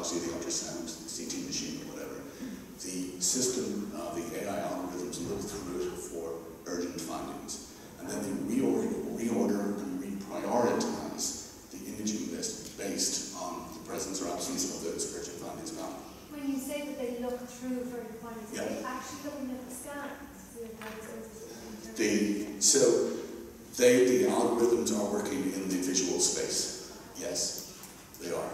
biopsy, the ultrasound, the CT machine, or whatever, the system, the AI algorithms look through it for urgent findings. And then they reorder and reprioritize the imaging list based on the presence or absence of those urgent findings found. When you say that they look through for the findings, yeah. are they actually looking at the scans? The algorithms are working in the visual space. Yes, they are.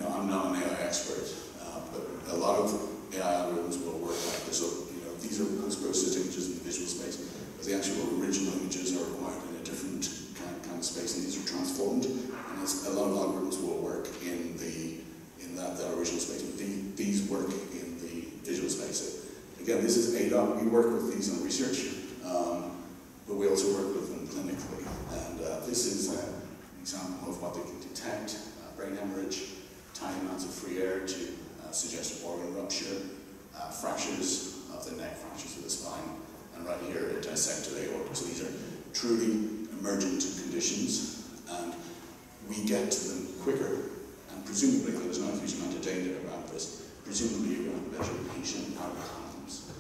I'm not an AI expert, but a lot of AI algorithms will work like this. So, these are post-processed images in the visual space, but the actual original images are acquired in a different kind of space, and these are transformed. And a lot of algorithms will work in that original space, but these work in the visual space. So, again, this is ADOT. We work with these on research, but we also work with them clinically. And this is an example of what they can detect: brain hemorrhage, tiny amounts of free air to suggest organ rupture, fractures of the neck, fractures of the spine, and right here a dissected aorta. So these are truly emergent conditions, and we get to them quicker, and presumably there's not a huge amount of data around this. Presumably you're going to measure patient outcomes.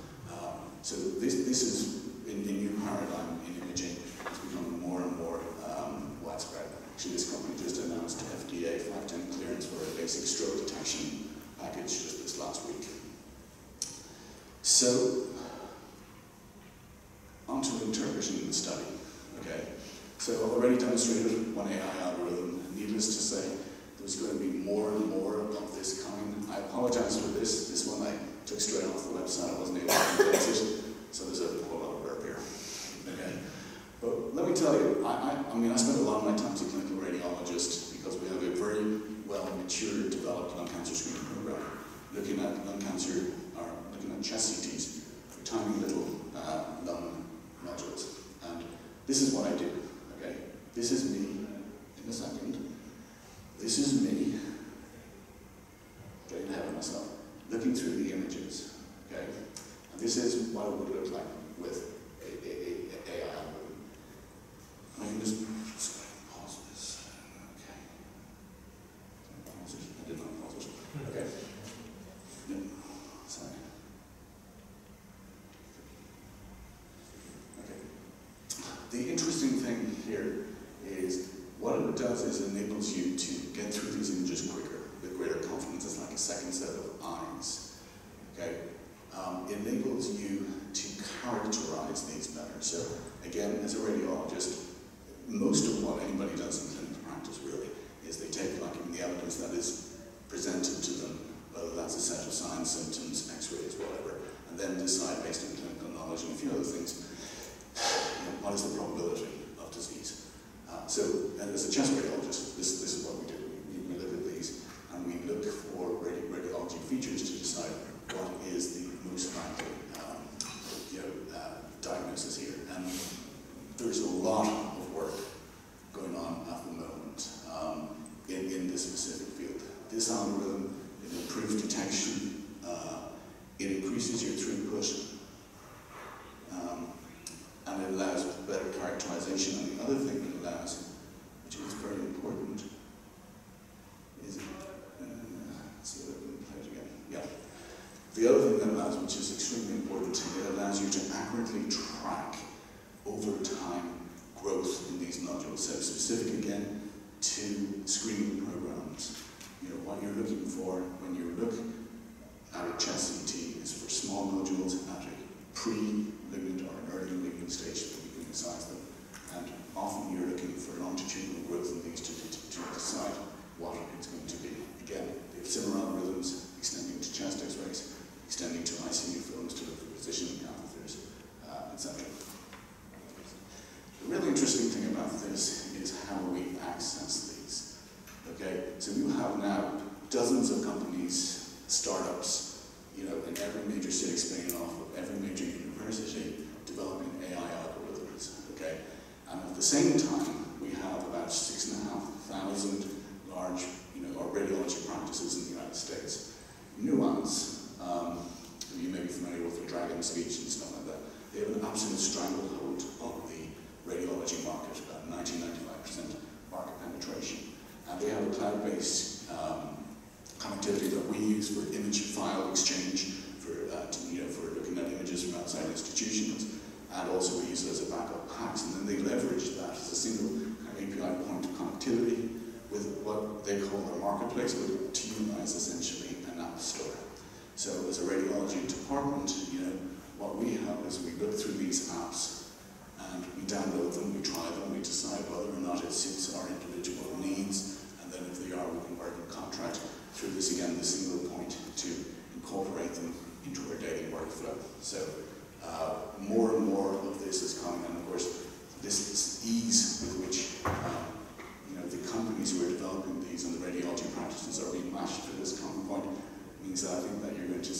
So this is in new paradigm in imaging. It's becoming more and more widespread. Actually, this company just announced FDA 510 clearance for a basic stroke detection package just this last week. So, onto interpreting the study. Okay, so I've already demonstrated one AI algorithm. Needless to say, there's going to be more and more of this kind. I apologize for this. This one I took straight off the website. I wasn't able to condense it, so there's a whole lot of burp here. Okay, but let me tell you, I spend a lot of my time as a clinical radiologist because we have a very well matured, developed lung cancer screening program, looking at lung cancer, or looking at chest CTs for tiny little lung nodules. And this is what I do. Okay, this is me in a second. This is me, getting ahead of myself, looking through the images, okay? And this is what it would look like with a AI algorithm. I can just pause this, okay. Pause it? I did not pause it. Okay. Yeah. Sorry. Okay. The interesting thing here is what it does is enables you to get through these images quicker, with greater confidence. It's like a second set of eyes. Okay? It enables you to characterize these better. So, again, as a radiologist, most of what anybody does in clinical practice really is they take the evidence that is presented to them, whether that's a set of signs, symptoms, x-rays, whatever, and then decide based on clinical knowledge and a few other things, what is the probability of disease. And as a chest radiologist, this is what we do. We look at these, and we look for radiology features to decide what is the most likely diagnosis here. And there's a lot of work going on at the moment in this specific field. This algorithm, it improves detection, it increases your throughput, and it allows better characterization. And the other thing it allows, which is very important, is, let's see if I can play it again. Yeah. The other thing that allows, which is extremely important, it allows you to accurately track over time growth in these nodules. So specific again to screening programs. What you're looking for when you look at a chest CT is for small nodules at a pre-malignant or an early malignant stage so that you can excise them. And often you're looking for longitudinal growth in these to decide what it's going to be. Again, they have similar algorithms extending to chest x-rays, extending to ICU films to look for positioning catheters, etc. The really interesting thing about this is how we access these. Okay, so you have now dozens of companies, startups, in every major city spinning off of every major university developing AI algorithms. Okay, and at the same time, we have about 6,500 large, or radiology practices in the United States. Nuance, you may be familiar with the Dragon speech and stuff like that. They have an absolute stranglehold on the radiology market, about 90–95% market penetration. And they have a cloud-based connectivity that we use for image file exchange, for looking at images from outside institutions, and also we use it as a backup packs, and then they leverage that as a single API point of connectivity with what they call their marketplace, but to utilize essentially an app store. So as a radiology department, what we have is we look through these apps and we download them, we try them, we decide whether or not it suits our individual needs, and then if they are, we can work in contract through this, again, the single point to incorporate them into our daily workflow. So more and more of this is coming, and of course, this ease with which the companies who are developing these and the radiology practices are being matched to this common point means that I think that you're going to